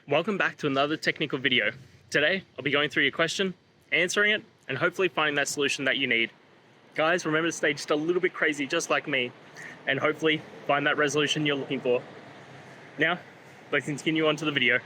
Welcome back to another technical video. Today, I'll be going through your question, answering it, and hopefully finding that solution that you need. Guys, remember to stay just a little bit crazy, just like me, and hopefully find that resolution you're looking for. Now, let's continue on to the video.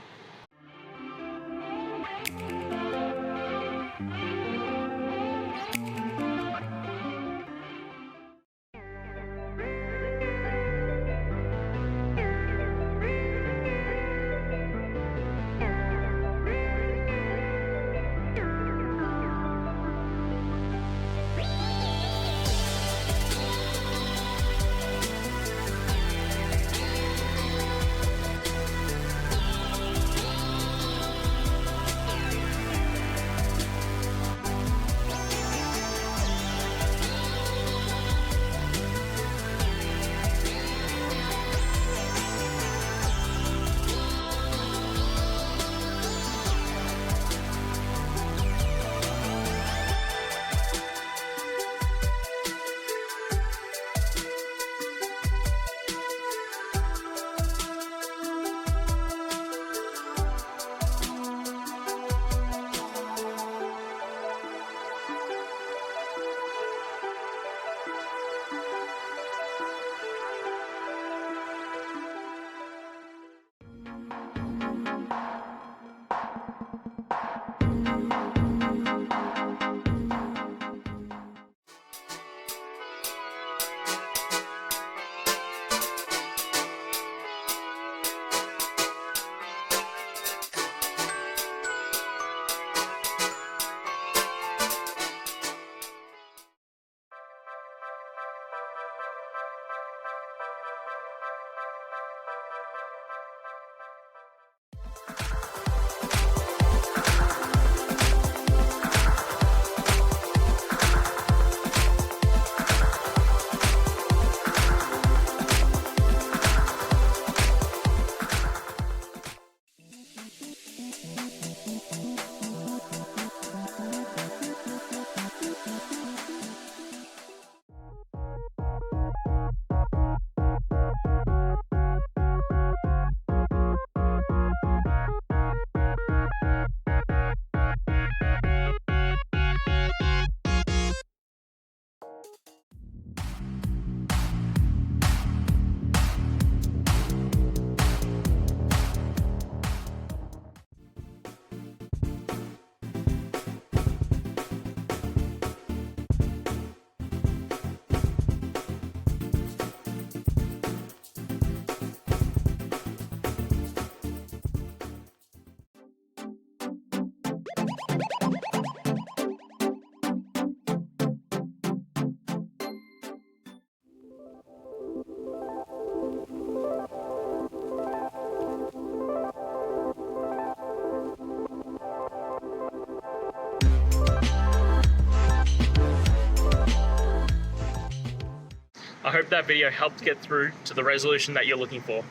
I hope that video helped get through to the resolution that you're looking for.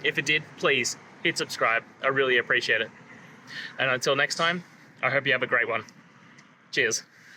If it did, please hit subscribe. I really appreciate it. And until next time, I hope you have a great one. Cheers.